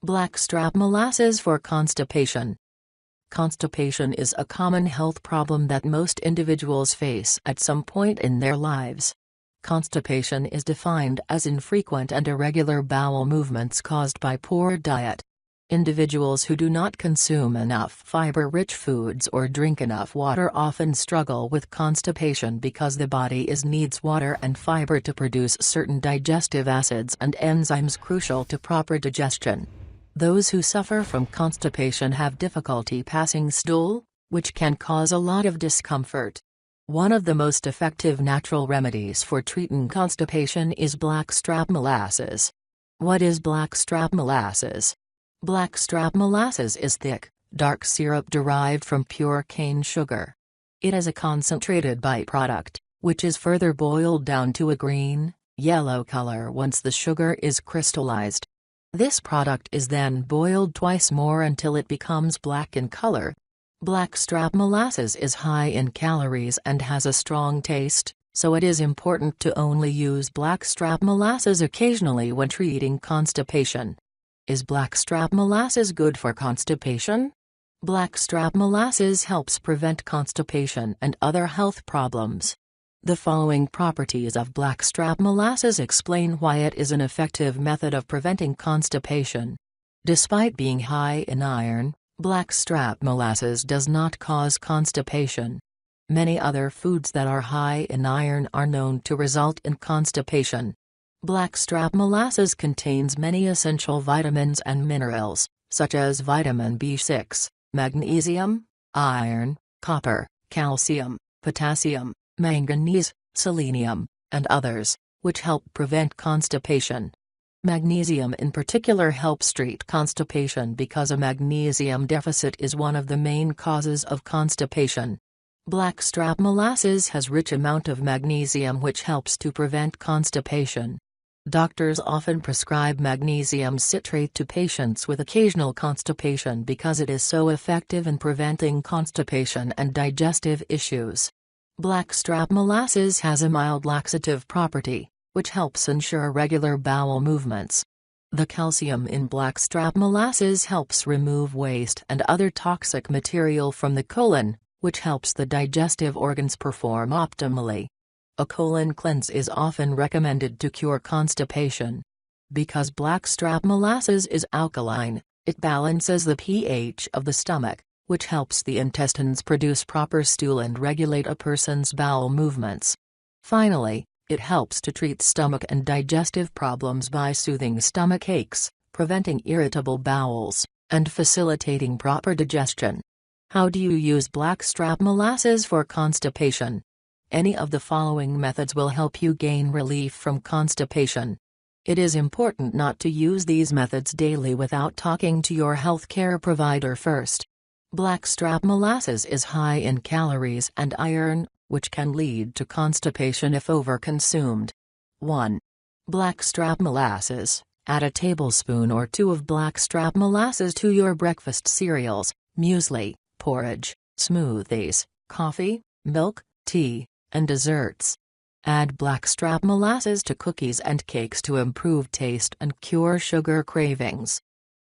Blackstrap molasses for constipation. Constipation is a common health problem that most individuals face at some point in their lives. Constipation is defined as infrequent and irregular bowel movements caused by poor diet. Individuals who do not consume enough fiber-rich foods or drink enough water often struggle with constipation because the body needs water and fiber to produce certain digestive acids and enzymes crucial to proper digestion. Those who suffer from constipation have difficulty passing stool, which can cause a lot of discomfort. One of the most effective natural remedies for treating constipation is blackstrap molasses. What is blackstrap molasses? Blackstrap molasses is thick, dark syrup derived from pure cane sugar. It is a concentrated byproduct, which is further boiled down to a green, yellow color once the sugar is crystallized. This product is then boiled twice more until it becomes black in color. Blackstrap molasses is high in calories and has a strong taste, so it is important to only use blackstrap molasses occasionally when treating constipation. Is blackstrap molasses good for constipation? Blackstrap molasses helps prevent constipation and other health problems. The following properties of blackstrap molasses explain why it is an effective method of preventing constipation. Despite being high in iron, blackstrap molasses does not cause constipation. Many other foods that are high in iron are known to result in constipation. Blackstrap molasses contains many essential vitamins and minerals, such as vitamin B6, magnesium, iron, copper, calcium, potassium, manganese, selenium, and others, which help prevent constipation. Magnesium in particular helps treat constipation because a magnesium deficit is one of the main causes of constipation. Blackstrap molasses has rich amount of magnesium which helps to prevent constipation. Doctors often prescribe magnesium citrate to patients with occasional constipation because it is so effective in preventing constipation and digestive issues. Blackstrap molasses has a mild laxative property, which helps ensure regular bowel movements. The calcium in blackstrap molasses helps remove waste and other toxic material from the colon, which helps the digestive organs perform optimally. A colon cleanse is often recommended to cure constipation. Because blackstrap molasses is alkaline, it balances the pH of the stomach, which helps the intestines produce proper stool and regulate a person's bowel movements. Finally, it helps to treat stomach and digestive problems by soothing stomach aches, preventing irritable bowels, and facilitating proper digestion. How do you use blackstrap molasses for constipation? Any of the following methods will help you gain relief from constipation. It is important not to use these methods daily without talking to your healthcare provider first. Blackstrap molasses is high in calories and iron, which can lead to constipation if overconsumed. 1. Blackstrap molasses. Add a tablespoon or 2 of blackstrap molasses to your breakfast cereals, muesli, porridge, smoothies, coffee, milk, tea, and desserts. Add blackstrap molasses to cookies and cakes to improve taste and cure sugar cravings.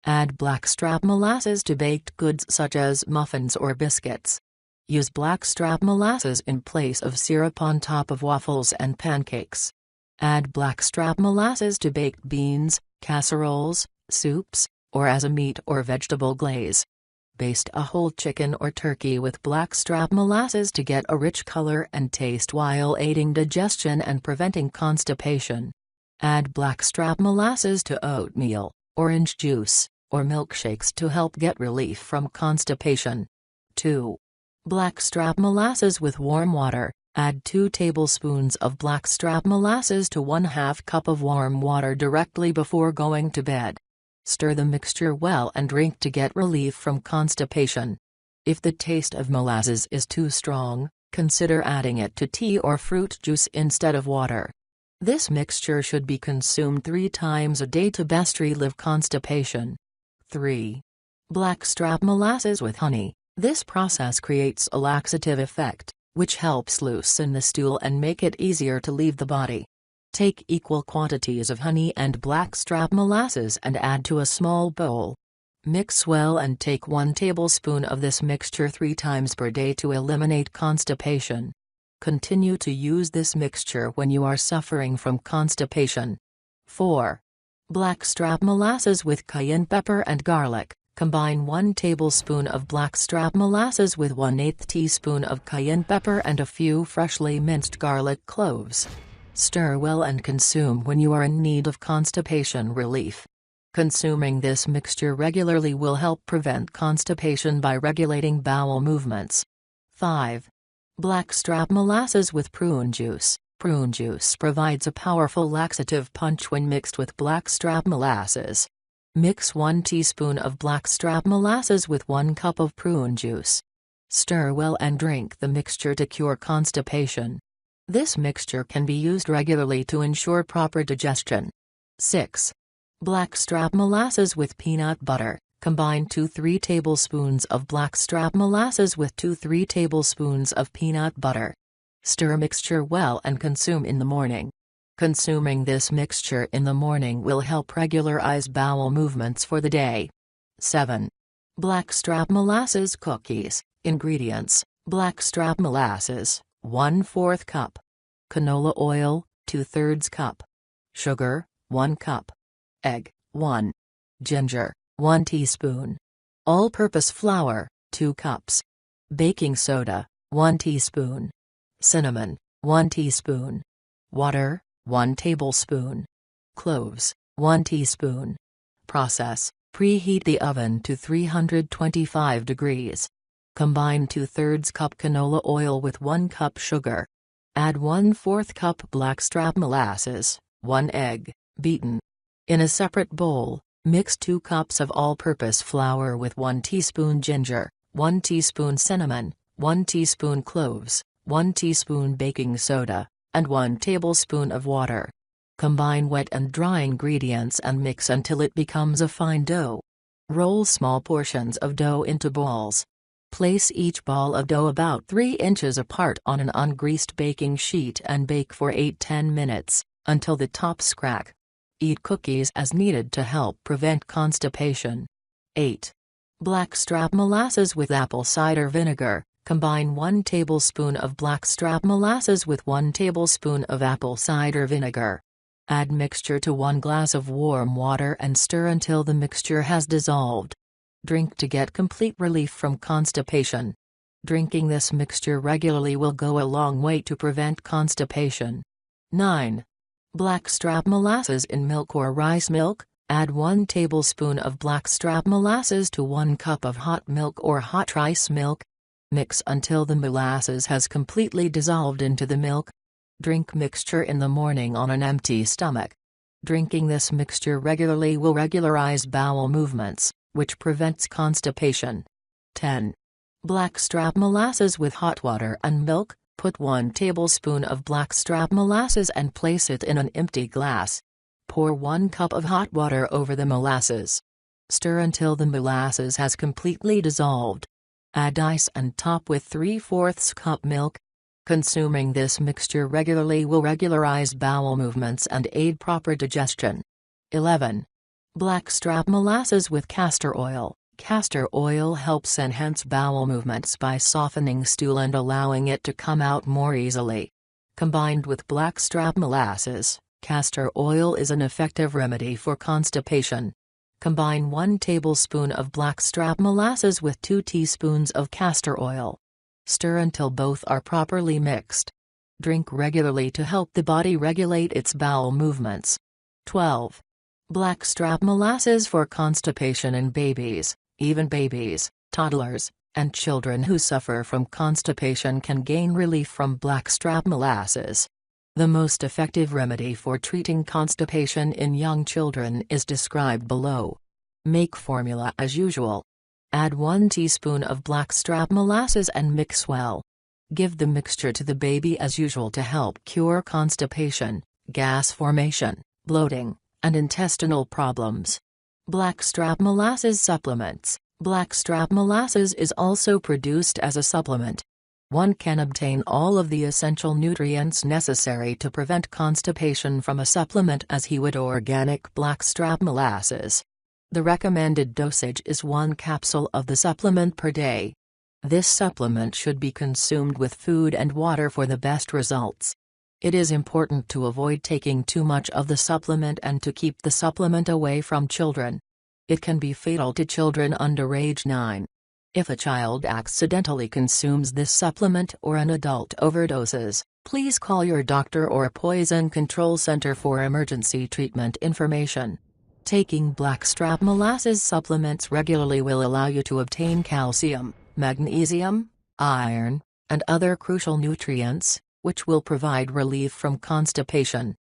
Add blackstrap molasses to baked goods such as muffins or biscuits. Use blackstrap molasses in place of syrup on top of waffles and pancakes. Add blackstrap molasses to baked beans, casseroles, soups, or as a meat or vegetable glaze. Baste a whole chicken or turkey with blackstrap molasses to get a rich color and taste while aiding digestion and preventing constipation. Add blackstrap molasses to oatmeal, orange juice, or milkshakes to help get relief from constipation. 2. Blackstrap molasses with warm water. Add 2 tablespoons of blackstrap molasses to 1/2 cup of warm water directly before going to bed. Stir the mixture well and drink to get relief from constipation. If the taste of molasses is too strong, consider adding it to tea or fruit juice instead of water. This mixture should be consumed 3 times a day to best relieve constipation. 3. Blackstrap molasses with honey. This process creates a laxative effect, which helps loosen the stool and make it easier to leave the body. Take equal quantities of honey and blackstrap molasses and add to a small bowl. Mix well and take 1 tablespoon of this mixture 3 times per day to eliminate constipation. Continue to use this mixture when you are suffering from constipation. 4. Blackstrap molasses with cayenne pepper and garlic. Combine 1 tablespoon of blackstrap molasses with 1/8 teaspoon of cayenne pepper and a few freshly minced garlic cloves. Stir well and consume when you are in need of constipation relief. Consuming this mixture regularly will help prevent constipation by regulating bowel movements. 5. Blackstrap molasses with prune juice. Prune juice provides a powerful laxative punch when mixed with blackstrap molasses. Mix 1 teaspoon of blackstrap molasses with 1 cup of prune juice. Stir well and drink the mixture to cure constipation. This mixture can be used regularly to ensure proper digestion. 6. Blackstrap molasses with peanut butter. Combine 2-3 tablespoons of blackstrap molasses with 2-3 tablespoons of peanut butter. Stir mixture well and consume in the morning. Consuming this mixture in the morning will help regularize bowel movements for the day. 7. Blackstrap molasses cookies. Ingredients: blackstrap molasses, 1/4 cup. Canola oil, 2/3 cup. Sugar, 1 cup. Egg, 1. Ginger, 1 teaspoon. All-purpose flour, 2 cups. Baking soda, 1 teaspoon. Cinnamon, 1 teaspoon. Water, 1 tablespoon. Cloves, 1 teaspoon. Process: preheat the oven to 325 degrees. Combine 2/3 cup canola oil with 1 cup sugar. Add 1/4 cup blackstrap molasses, 1 egg, beaten. In a separate bowl, mix 2 cups of all-purpose flour with 1 teaspoon ginger, 1 teaspoon cinnamon, 1 teaspoon cloves, 1 teaspoon baking soda, and 1 tablespoon of water. Combine wet and dry ingredients and mix until it becomes a fine dough. Roll small portions of dough into balls. Place each ball of dough about 3 inches apart on an ungreased baking sheet and bake for 8–10 minutes, until the tops crack. Eat cookies as needed to help prevent constipation. 8. Blackstrap molasses with apple cider vinegar. Combine 1 tablespoon of blackstrap molasses with 1 tablespoon of apple cider vinegar. Add mixture to 1 glass of warm water and stir until the mixture has dissolved. Drink to get complete relief from constipation. Drinking this mixture regularly will go a long way to prevent constipation. 9. Blackstrap molasses in milk or rice milk. Add 1 tablespoon of blackstrap molasses to 1 cup of hot milk or hot rice milk. Mix until the molasses has completely dissolved into the milk. Drink mixture in the morning on an empty stomach. Drinking this mixture regularly will regularize bowel movements, which prevents constipation. 10. Blackstrap molasses with hot water and milk. Put 1 tablespoon of blackstrap molasses and place it in an empty glass. Pour 1 cup of hot water over the molasses. Stir until the molasses has completely dissolved. Add ice and top with 3/4 cup milk. Consuming this mixture regularly will regularize bowel movements and aid proper digestion. 11. Blackstrap molasses with castor oil. Castor oil helps enhance bowel movements by softening stool and allowing it to come out more easily. Combined with blackstrap molasses, castor oil is an effective remedy for constipation. Combine 1 tablespoon of blackstrap molasses with 2 teaspoons of castor oil. Stir until both are properly mixed. Drink regularly to help the body regulate its bowel movements. 12. Blackstrap molasses for constipation in babies. Even babies, toddlers, and children who suffer from constipation can gain relief from blackstrap molasses. The most effective remedy for treating constipation in young children is described below. Make formula as usual. Add 1 teaspoon of blackstrap molasses and mix well. Give the mixture to the baby as usual to help cure constipation, gas formation, bloating, and intestinal problems. Blackstrap molasses supplements. Blackstrap molasses is also produced as a supplement. One can obtain all of the essential nutrients necessary to prevent constipation from a supplement as he would organic Blackstrap Molasses. The recommended dosage is 1 capsule of the supplement per day. This supplement should be consumed with food and water for the best results. It is important to avoid taking too much of the supplement and to keep the supplement away from children. It can be fatal to children under age 9. If a child accidentally consumes this supplement or an adult overdoses, please call your doctor or Poison Control Center for emergency treatment information. Taking Blackstrap Molasses supplements regularly will allow you to obtain calcium, magnesium, iron, and other crucial nutrients, which will provide relief from constipation.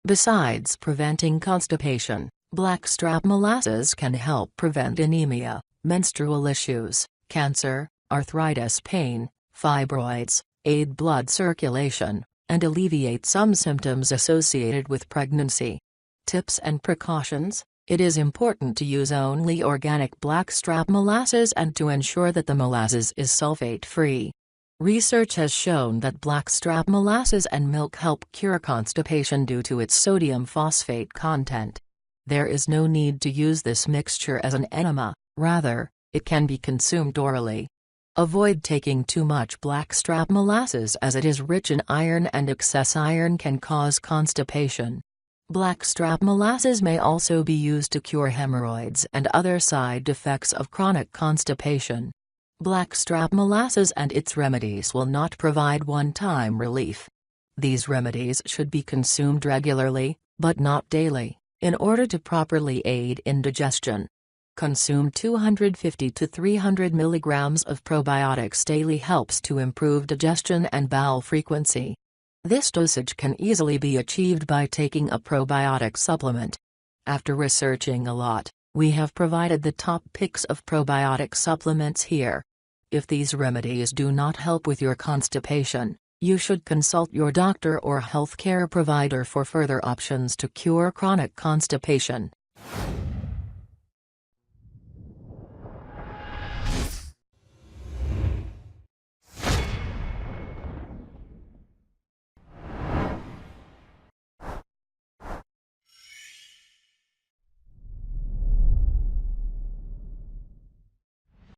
Besides preventing constipation, Blackstrap Molasses can help prevent anemia, menstrual issues, cancer, arthritis pain, fibroids, aid blood circulation, and alleviate some symptoms associated with pregnancy. Tips and precautions: it is important to use only organic Blackstrap molasses and to ensure that the molasses is sulfate-free. Research has shown that Blackstrap molasses and milk help cure constipation due to its sodium phosphate content. There is no need to use this mixture as an enema, rather, it can be consumed orally. Avoid taking too much Blackstrap molasses as it is rich in iron and excess iron can cause constipation. Blackstrap molasses may also be used to cure hemorrhoids and other side effects of chronic constipation. Blackstrap molasses and its remedies will not provide one-time relief. These remedies should be consumed regularly, but not daily, in order to properly aid in digestion. Consume 250 to 300 mg of probiotics daily helps to improve digestion and bowel frequency. This dosage can easily be achieved by taking a probiotic supplement. After researching a lot, we have provided the top picks of probiotic supplements here. If these remedies do not help with your constipation, you should consult your doctor or healthcare provider for further options to cure chronic constipation.